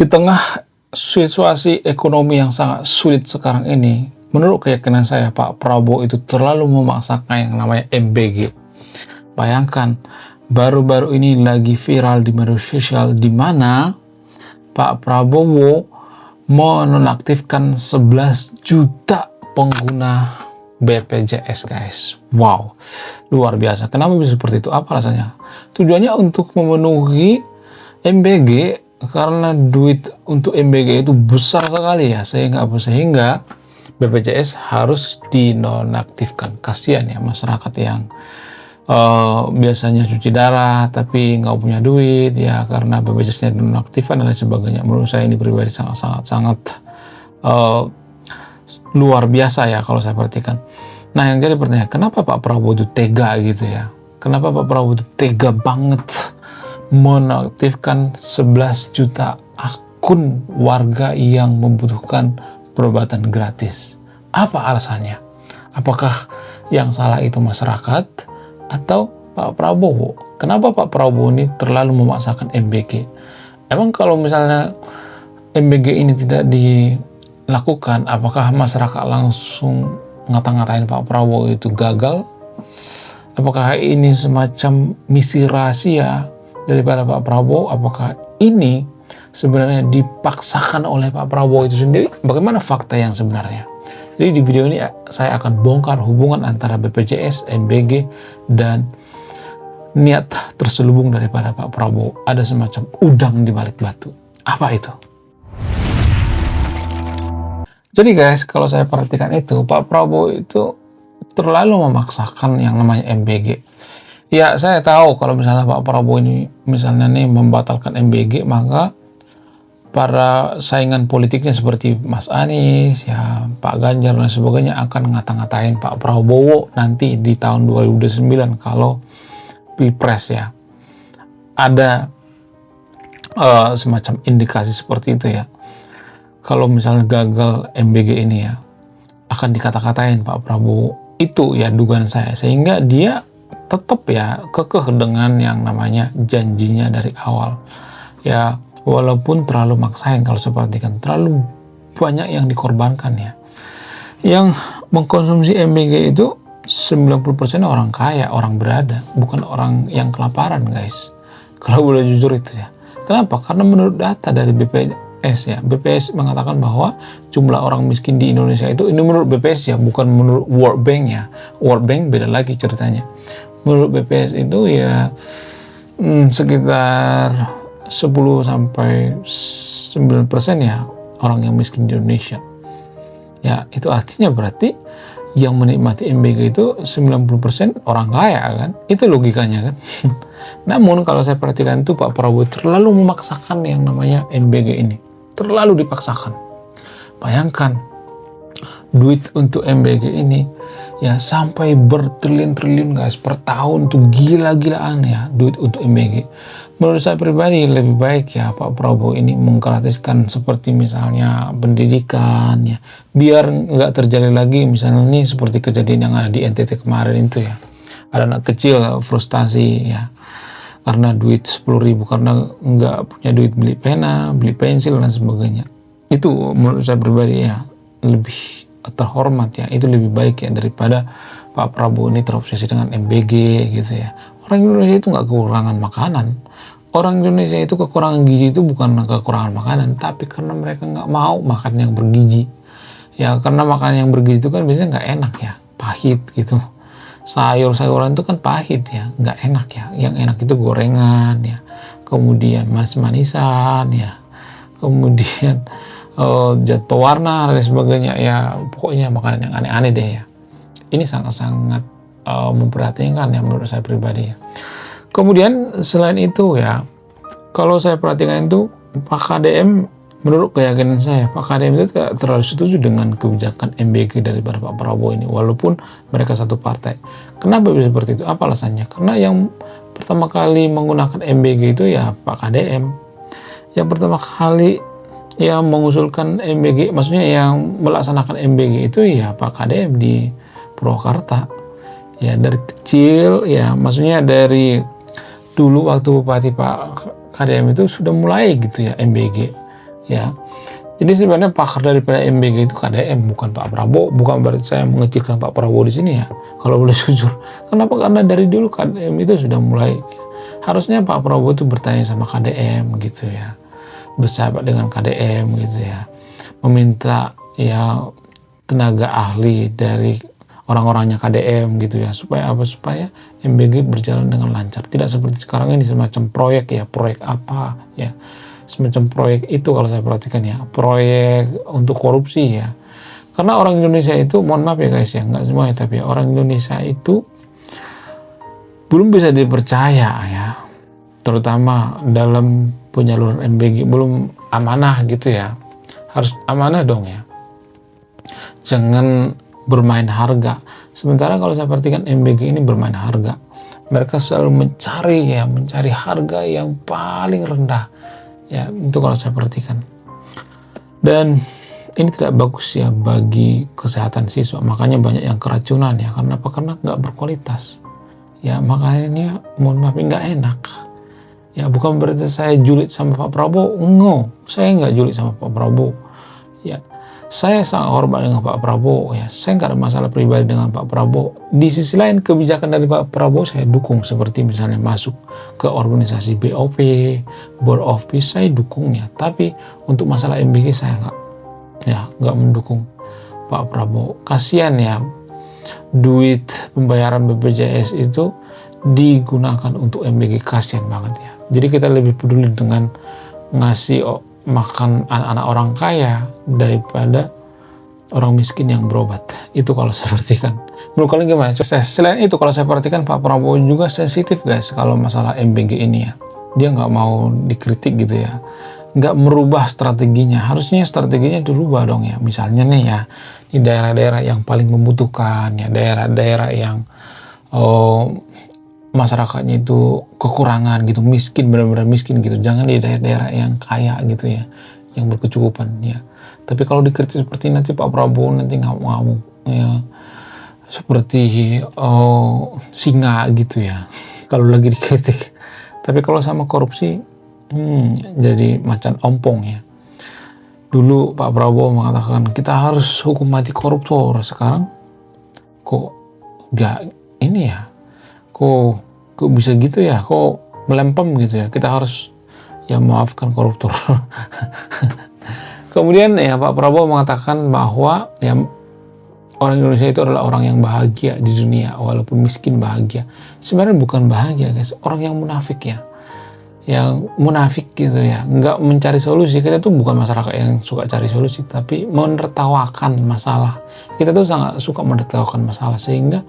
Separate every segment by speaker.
Speaker 1: Di tengah situasi ekonomi yang sangat sulit sekarang ini, menurut keyakinan saya, Pak Prabowo itu terlalu memaksakan yang namanya MBG. Bayangkan, baru-baru ini lagi viral di media sosial di mana Pak Prabowo menonaktifkan 11 juta pengguna BPJS, guys. Wow, luar biasa. Kenapa bisa seperti itu? Apa rasanya? Tujuannya untuk memenuhi MBG, karena duit untuk MBG itu besar sekali ya, sehingga BPJS harus dinonaktifkan. Kasihan ya masyarakat yang biasanya cuci darah tapi nggak punya duit ya, karena BPJS-nya dinonaktifkan dan lain sebagainya. Menurut saya ini pribadi sangat luar biasa ya kalau saya perhatikan. Nah, yang jadi pertanyaan, kenapa Pak Prabowo itu tega gitu ya? Kenapa Pak Prabowo itu tega banget menonaktifkan 11 juta akun warga yang membutuhkan perobatan gratis? Apa alasannya? Apakah yang salah itu masyarakat atau Pak Prabowo? Kenapa Pak Prabowo ini terlalu memaksakan MBG? Emang kalau misalnya MBG ini tidak dilakukan, apakah masyarakat langsung ngata-ngatain Pak Prabowo itu gagal? Apakah ini semacam misi rahasia daripada Pak Prabowo? Apakah ini sebenarnya dipaksakan oleh Pak Prabowo itu sendiri? Bagaimana fakta yang sebenarnya? Jadi di video ini saya akan bongkar hubungan antara BPJS, MBG, dan niat terselubung daripada Pak Prabowo. Ada semacam udang di balik batu. Apa itu? Jadi guys, kalau saya perhatikan itu, Pak Prabowo itu terlalu memaksakan yang namanya MBG. Ya, saya tahu kalau misalnya Pak Prabowo ini misalnya nih membatalkan MBG, maka para saingan politiknya seperti Mas Anies, ya Pak Ganjar dan sebagainya akan ngata-ngatain Pak Prabowo nanti di tahun 2029 kalau Pilpres ya. Ada semacam indikasi seperti itu ya. Kalau misalnya gagal MBG ini ya, akan dikata-katain Pak Prabowo. Itu ya dugaan saya, sehingga dia tetap ya kekeh dengan yang namanya janjinya dari awal. Ya, walaupun terlalu maksain, kalau saya perhatikan terlalu banyak yang dikorbankan ya. Yang mengkonsumsi MBG itu 90% orang kaya, orang berada, bukan orang yang kelaparan, guys. Kalau boleh jujur itu ya. Kenapa? Karena menurut data dari BPS ya, BPS mengatakan bahwa jumlah orang miskin di Indonesia itu, ini menurut BPS ya, bukan menurut World Bank ya. World Bank beda lagi ceritanya. Menurut BPS itu ya sekitar 10-9% ya orang yang miskin di Indonesia. Ya, itu artinya berarti yang menikmati MBG itu 90% orang kaya kan? Itu logikanya kan? Namun kalau saya perhatikan itu Pak Prabowo terlalu memaksakan yang namanya MBG ini. Terlalu dipaksakan. Bayangkan duit untuk MBG ini ya sampai bertriliun-triliun guys per tahun, tuh gila-gilaan ya duit untuk MBG. Menurut saya pribadi lebih baik ya Pak Prabowo ini menggratiskan seperti misalnya pendidikan ya, biar nggak terjadi lagi misalnya ini seperti kejadian yang ada di NTT kemarin itu ya, ada anak kecil frustasi ya karena duit 10.000 karena nggak punya duit beli pena, beli pensil dan sebagainya. Itu menurut saya pribadi ya lebih terhormat ya, itu lebih baik ya daripada Pak Prabowo ini terobsesi dengan MBG gitu ya. Orang Indonesia itu nggak kekurangan makanan. Orang Indonesia itu kekurangan gizi itu bukan kekurangan makanan, tapi karena mereka nggak mau makan yang bergizi. Ya karena makan yang bergizi itu kan biasanya nggak enak ya, pahit gitu. Sayur-sayuran itu kan pahit ya, nggak enak ya. Yang enak itu gorengan ya, kemudian manis-manisan ya, kemudian zat pewarna dan sebagainya ya, pokoknya makanan yang aneh-aneh deh ya. Ini sangat-sangat memperhatikan ya menurut saya pribadi ya. Kemudian selain itu ya, kalau saya perhatikan itu Pak KDM, menurut keyakinan saya Pak KDM itu tidak terlalu setuju dengan kebijakan MBG daripada Pak Prabowo ini, walaupun mereka satu partai. Kenapa bisa seperti itu? Apa alasannya? Karena yang pertama kali menggunakan MBG itu ya Pak KDM. Yang pertama kali yang mengusulkan MBG, maksudnya yang melaksanakan MBG itu ya Pak KDM di Purwakarta. Ya dari kecil ya, maksudnya dari dulu waktu Bupati Pak KDM itu sudah mulai gitu ya MBG. ya. Jadi sebenarnya pakar daripada MBG itu KDM, bukan Pak Prabowo. Bukan berarti saya mengecilkan Pak Prabowo di sini ya, kalau boleh jujur. Kenapa? Karena dari dulu KDM itu sudah mulai, harusnya Pak Prabowo itu bertanya sama KDM gitu ya, bersahabat dengan KDM gitu ya, meminta ya tenaga ahli dari orang-orangnya KDM gitu ya, supaya apa? Supaya MBG berjalan dengan lancar. Tidak seperti sekarang ini semacam proyek ya, proyek apa ya, semacam proyek itu kalau saya perhatikan ya, proyek untuk korupsi ya. Karena orang Indonesia itu, mohon maaf ya guys ya, nggak semuanya, tapi ya, orang Indonesia itu belum bisa dipercaya ya, terutama dalam penyaluran MBG, belum amanah gitu ya. Harus amanah dong ya, jangan bermain harga. Sementara kalau saya perhatikan MBG ini bermain harga, mereka selalu mencari harga yang paling rendah ya, itu kalau saya perhatikan. Dan ini tidak bagus ya bagi kesehatan siswa, makanya banyak yang keracunan ya. Karena apa? Karena nggak berkualitas ya, makanya mohon maaf nggak enak ya. Bukan berarti saya julid sama Pak Prabowo, saya nggak julid sama Pak Prabowo ya. Saya sangat hormat dengan Pak Prabowo ya, saya nggak ada masalah pribadi dengan Pak Prabowo. Di sisi lain, kebijakan dari Pak Prabowo saya dukung, seperti misalnya masuk ke organisasi BOP, Board of Peace, saya dukungnya. Tapi untuk masalah MBG saya nggak mendukung Pak Prabowo. Kasihan ya, duit pembayaran BPJS itu digunakan untuk MBG, kasihan banget ya. Jadi kita lebih peduli dengan ngasih makan anak-anak orang kaya daripada orang miskin yang berobat. Itu kalau saya perhatikan. Menurut kalian gimana? Selain itu, kalau saya perhatikan Pak Prabowo juga sensitif guys kalau masalah MBG ini ya. Dia nggak mau dikritik gitu ya, nggak merubah strateginya. Harusnya strateginya dirubah dong ya. Misalnya nih ya, di daerah-daerah yang paling membutuhkan ya, daerah-daerah yang masyarakatnya itu kekurangan gitu, miskin, benar-benar miskin gitu. Jangan di daerah-daerah yang kaya gitu ya, yang berkecukupan ya. Tapi kalau dikritik seperti nanti Pak Prabowo nanti ngamuk-ngamuk ya, seperti singa gitu ya kalau lagi dikritik. Tapi kalau sama korupsi jadi macan ompong ya. Dulu Pak Prabowo mengatakan kita harus hukum mati koruptor, sekarang kok gak ini ya, kok bisa gitu ya, kok melempem gitu ya, kita harus ya maafkan koruptor. Kemudian ya Pak Prabowo mengatakan bahwa ya orang Indonesia itu adalah orang yang bahagia di dunia, walaupun miskin bahagia. Sebenarnya bukan bahagia guys, orang yang munafik ya, yang munafik gitu ya, nggak mencari solusi. Kita tuh bukan masyarakat yang suka cari solusi, tapi menertawakan masalah. Kita tuh sangat suka menertawakan masalah, sehingga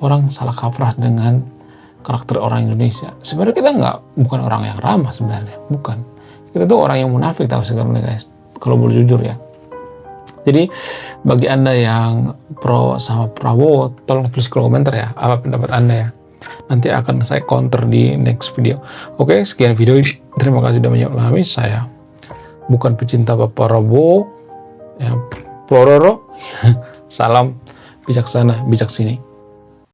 Speaker 1: orang salah kaprah dengan karakter orang Indonesia. Sebenarnya kita bukan orang yang ramah sebenarnya, bukan. Kita tuh orang yang munafik, tahu sekarang guys, kalau boleh jujur ya. Jadi bagi Anda yang pro sama Prabowo, tolong tulis kolom komentar ya, apa pendapat Anda ya. Nanti akan saya counter di next video. Oke, sekian video ini. Terima kasih sudah menonton. Saya bukan pecinta Pak Prabowo ya, Pororo. Salam bijaksana, bijak sini.